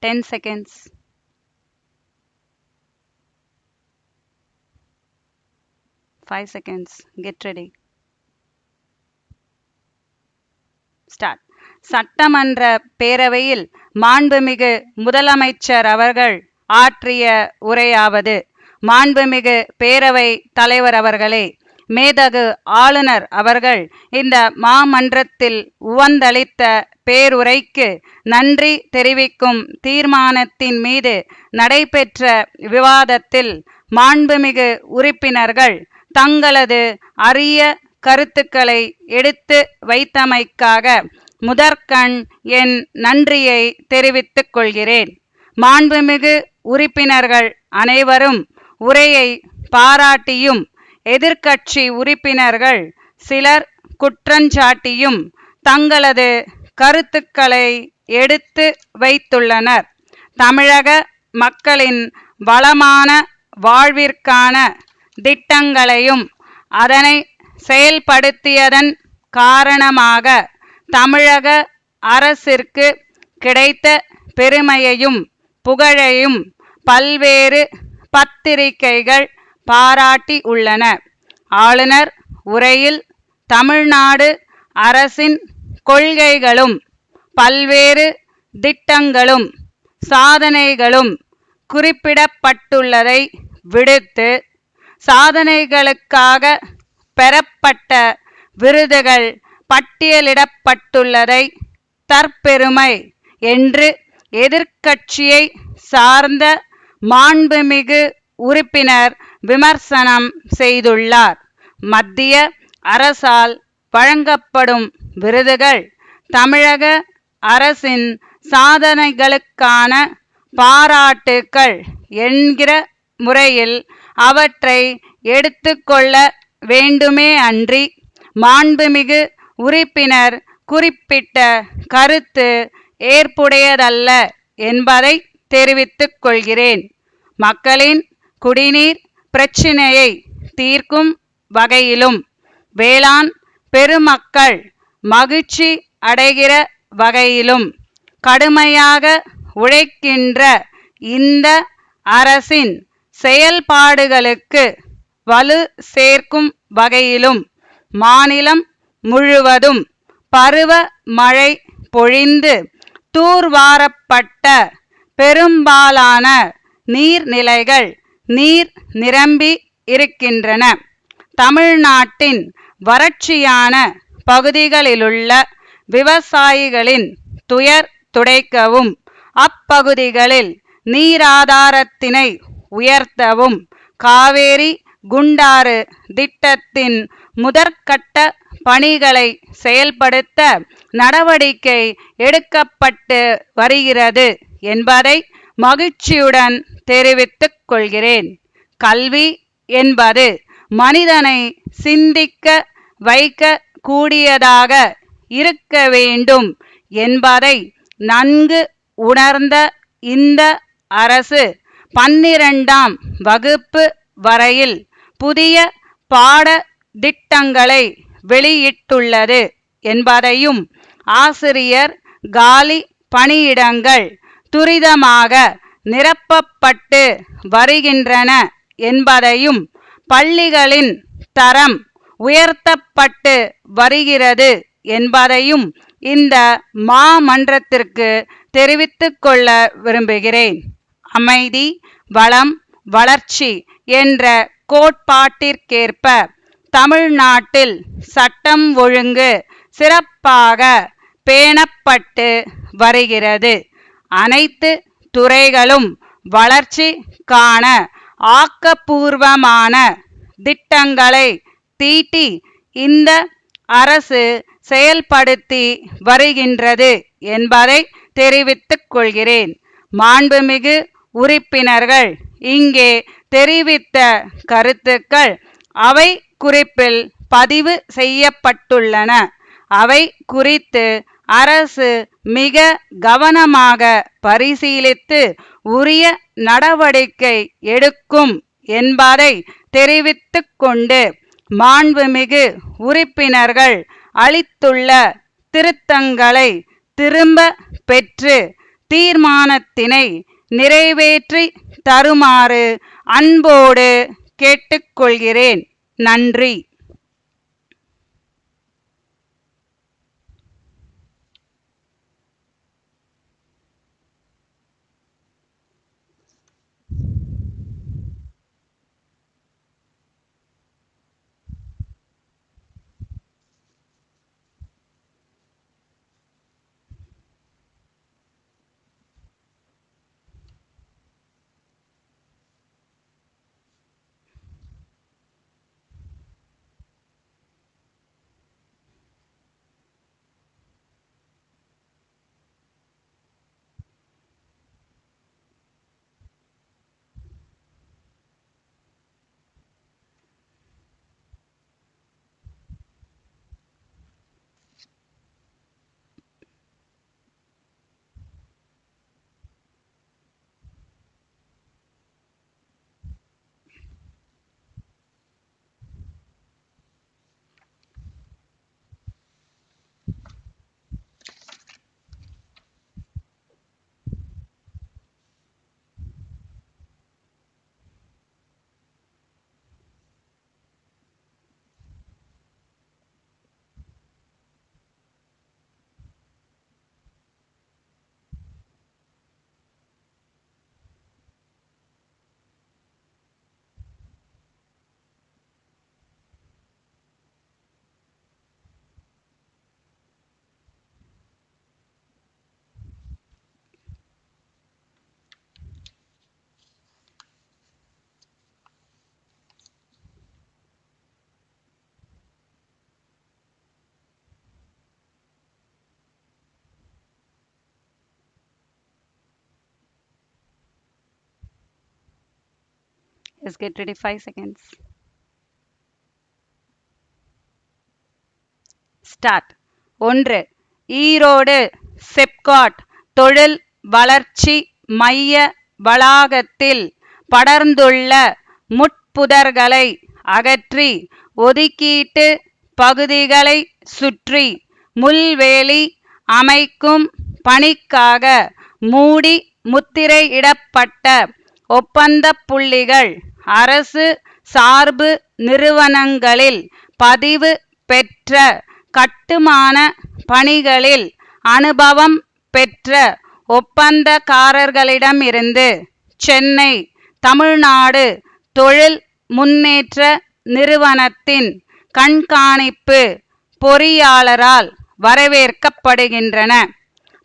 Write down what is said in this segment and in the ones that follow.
10 seconds. 5 seconds. Get ready. Start. சட்டமன்ற பேரவையில் மாண்புமிகு முதலமைச்சர் அவர்கள் ஆற்றிய உரையாவது: மாண்புமிகு பேரவை தலைவர் அவர்களே, மேதகு ஆளுநர் அவர்கள் இந்த மாமன்றத்தில் உவந்தளித்த பேருரைக்கு நன்றி தெரிவிக்கும் தீர்மானத்தின் மீது நடைபெற்ற விவாதத்தில் மாண்புமிகு உறுப்பினர்கள் தங்களது அரிய கருத்துக்களை எடுத்து வைத்தமைக்காக முதற்கண் என் நன்றியை தெரிவித்துக் கொள்கிறேன். மாண்புமிகு உறுப்பினர்கள் அனைவரும் உரையை பாராட்டியும் எதிர்க்கட்சி உறுப்பினர்கள் சிலர் குற்றஞ்சாட்டியும் தங்களது கருத்துக்களை எடுத்து வைத்துள்ளனர். தமிழக மக்களின் வளமான வாழ்விற்கான திட்டங்களையும் அதனை செயல்படுத்தியதன் காரணமாக தமிழக அரசிற்கு கிடைத்த பெருமையையும் புகழையும் பல்வேறு பத்திரிகைகள் பாராட்டி உள்ளன. ஆளுநர் உரையில் தமிழ்நாடு அரசின் கொள்கைகளும் பல்வேறு திட்டங்களும் சாதனைகளும் குறிப்பிடப்பட்டுள்ளதை விடுத்து சாதனைகளுக்காக பெறப்பட்ட விருதுகள் பட்டியலிடப்பட்டுள்ளதை தற்பெருமை என்று எதிர்க்கட்சியை சார்ந்த மாண்புமிகு உறுப்பினர் விமர்சனம் செய்துள்ளார். மத்திய அரசால் வழங்கப்படும் விருதுகள் தமிழக அரசின் சாதனைகளுக்கான பாராட்டுக்கள் என்கிற முறையில் அவற்றை எடுத்துக்கொள்ள வேண்டுமே அன்றி மாண்புமிகு உறுப்பினர் குறிப்பிட்ட கருத்து ஏற்புடையதல்ல என்பதை தெரிவித்துக் கொள்கிறேன். மக்களின் குடிநீர் பிரச்சினையை தீர்க்கும் வகையிலும் வேளாண் பெருமக்கள் மகிழ்ச்சி அடைகிற வகையிலும் கடுமையாக உழைக்கின்ற இந்த அரசின் செயல்பாடுகளுக்கு வலு சேர்க்கும் வகையிலும் மாநிலம் முழுவதும் பருவ மழை பொழிந்து தூர்வாரப்பட்ட பெரும்பாலான நீர்நிலைகள் நீர் நிரம்பி இருக்கின்றன. தமிழ்நாட்டின் வறட்சியான பகுதிகளிலுள்ள விவசாயிகளின் துயர் துடைக்கவும் அப்பகுதிகளில் நீராதாரத்தினை உயர்த்தவும் காவேரி குண்டாறு திட்டத்தின் முதற்கட்ட பணிகளை செயல்படுத்த நடவடிக்கை எடுக்கப்பட்டு வருகிறது என்பதை மகிழ்ச்சியுடன் தெரிவித்துக் கொள்கிறேன். கல்வி என்பது மனிதனை சிந்திக்க வைக்க கூடியதாக இருக்க வேண்டும் என்பதை நன்கு உணர்ந்த இந்த அரசு 12ஆம் வகுப்பு வரையில் புதிய பாட திட்டங்களை வெளியிட்டுள்ளது என்பதையும் ஆசிரியர் காலி பணியிடங்கள் துரிதமாக நிரப்பப்பட்டு வருகின்றன என்பதையும் பள்ளிகளின் தரம் உயர்த்தப்பட்டு வருகிறது என்பதையும் இந்த மாமன்றத்திற்கு தெரிவித்துக் கொள்ள விரும்புகிறேன். அமைதி, வளம், வளர்ச்சி என்ற கோட்பாட்டிற்கேற்ப தமிழ்நாட்டில் சட்டம் ஒழுங்கு சிறப்பாக பேணப்பட்டு வருகிறது. அனைத்து துறைகளும் வளர்ச்சி காண ஆக்கப்பூர்வமான திட்டங்களை தீட்டி இந்த அரசு செயல்படுத்தி வருகின்றது என்பதை தெரிவித்துக் கொள்கிறேன். மாண்புமிகு உறுப்பினர்கள் இங்கே தெரிவித்த கருத்துக்கள் அவை குறிப்பில் பதிவு செய்யப்பட்டுள்ளன. அவை குறித்து அரசு மிக கவனமாக பரிசீலித்து உரிய நடவடிக்கை எடுக்கும் என்பதை தெரிவித்துக் கொண்டு மாண்புமிகு உறுப்பினர்கள் அளித்துள்ள திருத்தங்களை திரும்ப பெற்று தீர்மானத்தினை நிறைவேற்றி தருமாறு அன்போடு கேட்டுக்கொள்கிறேன். நன்றி. Let's get ready. 5 seconds. Start. 1. Erode செப்காட் தொழில் வளர்ச்சி மைய வளாகத்தில் படர்ந்துள்ள முட்புதர்களை அகற்றி ஒதுக்கீட்டு பகுதிகளை சுற்றி முள்வேலி அமைக்கும் பணிக்காக மூடி முத்திரையிடப்பட்ட ஒப்பந்த புள்ளிகள் அரசு சார்பு நிறுவனங்களில் பதிவு பெற்ற கட்டுமான பணிகளில் அனுபவம் பெற்ற ஒப்பந்தக்காரர்களிடமிருந்து சென்னை தமிழ்நாடு தொழில் முன்னேற்ற நிறுவனத்தின் கண்காணிப்பு பொறியாளரால் வரவேற்கப்படுகின்றன.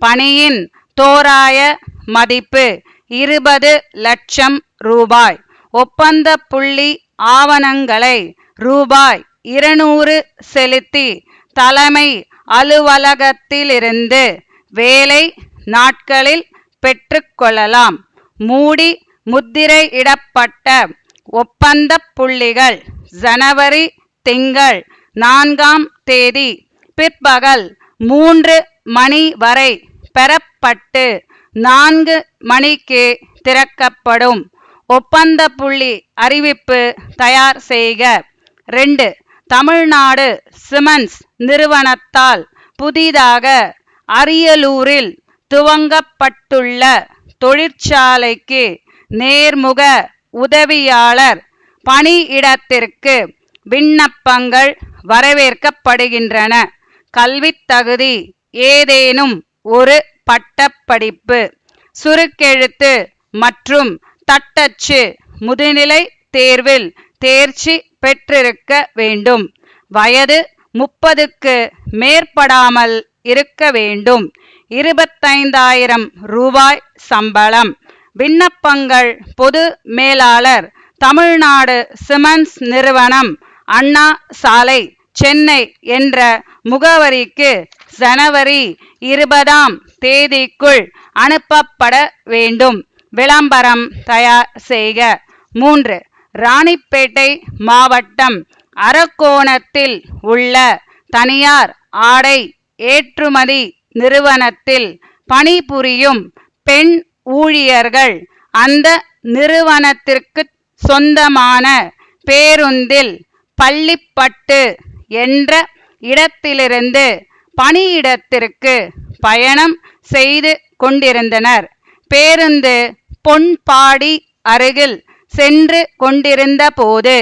பணியின் தோராய மதிப்பு 20 லட்சம் ரூபாய். ஒப்பந்த புள்ளி ஆவணங்களை ரூபாய் 200 செலுத்தி தலைமை அலுவலகத்திலிருந்து வேலை நாட்களில் பெற்றுக்கொள்ளலாம். மூடி முத்திரையிடப்பட்ட ஒப்பந்த புள்ளிகள் ஜனவரி திங்கள் 4ஆம் தேதி பிற்பகல் 3 மணி வரை பெறப்பட்டு 4 மணிக்கு திறக்கப்படும். ஒப்பந்த புள்ளி அறிவிப்பு தயார் செய்க. 2. தமிழ்நாடு சிமெண்ட்ஸ் நிறுவனத்தால் புதிதாக அரியலூரில் துவங்கப்பட்டுள்ள தொழிற்சாலைக்கு நேர்முக உதவியாளர் பணியிடத்திற்கு விண்ணப்பங்கள் வரவேற்கப்படுகின்றன. கல்வித் தகுதி ஏதேனும் ஒரு பட்டப்படிப்பு, சுருக்கெழுத்து மற்றும் தட்டச்சு முதுநிலை தேர்வில் தேர்ச்சி பெற்றிருக்க வேண்டும். வயது 30க்கு மேற்படாமல் இருக்க வேண்டும். 25,000 ரூபாய் சம்பளம். விண்ணப்பங்கள் பொது மேலாளர், தமிழ்நாடு சிமெண்ட்ஸ் நிறுவனம், அண்ணா சாலை, சென்னை என்ற முகவரிக்கு ஜனவரி 20ஆம் தேதிக்குள் அனுப்பப்பட வேண்டும். விளம்பரம் தயார் செய்க. 3. ராணிப்பேட்டை மாவட்டம் அரக்கோணத்தில் உள்ள தனியார் ஆடை ஏற்றுமதி நிறுவனத்தில் பணிபுரியும் பெண் ஊழியர்கள் அந்த நிறுவனத்திற்கு சொந்தமான பேருந்தில் பள்ளிப்பட்டு என்ற இடத்திலிருந்து பணியிடத்திற்கு பயணம் செய்து கொண்டிருந்தனர். பேருந்து பொன்பாடி அருகில் சென்று கொண்டிருந்த போது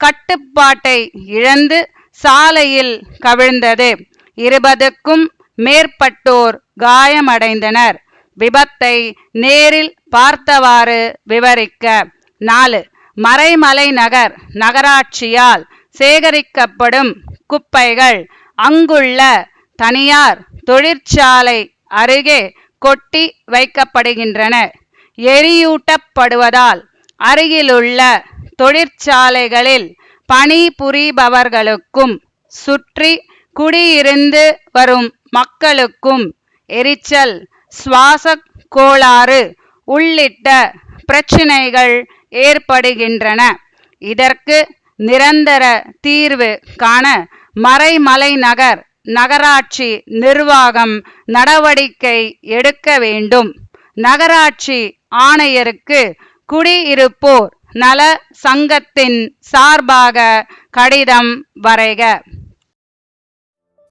கட்டுப்பாட்டை இழந்து சாலையில் கவிழ்ந்தது. 20க்கும் மேற்பட்டோர் காயமடைந்தனர். விபத்தை நேரில் பார்த்தவாறு விவரிக்க. 4. மறைமலை நகர் நகராட்சியால் சேகரிக்கப்படும் குப்பைகள் அங்குள்ள தனியார் தொழிற்சாலை அருகே கொட்டி வைக்கப்படுகின்றன. எரியூட்டப்படுவதால் அருகிலுள்ள தொழிற்சாலைகளில் பணிபுரிபவர்களுக்கும் சுற்றி குடியிருந்து வரும் மக்களுக்கும் எரிச்சல், சுவாச கோளாறு உள்ளிட்ட பிரச்சினைகள் ஏற்படுகின்றன. இதற்கு நிரந்தர தீர்வு காண மறைமலை நகர் நகராட்சி நிர்வாகம் நடவடிக்கை எடுக்க வேண்டும். நகராட்சி ஆணையருக்கு குடியிருப்போர் நல சங்கத்தின் சார்பாக கடிதம் வரைக.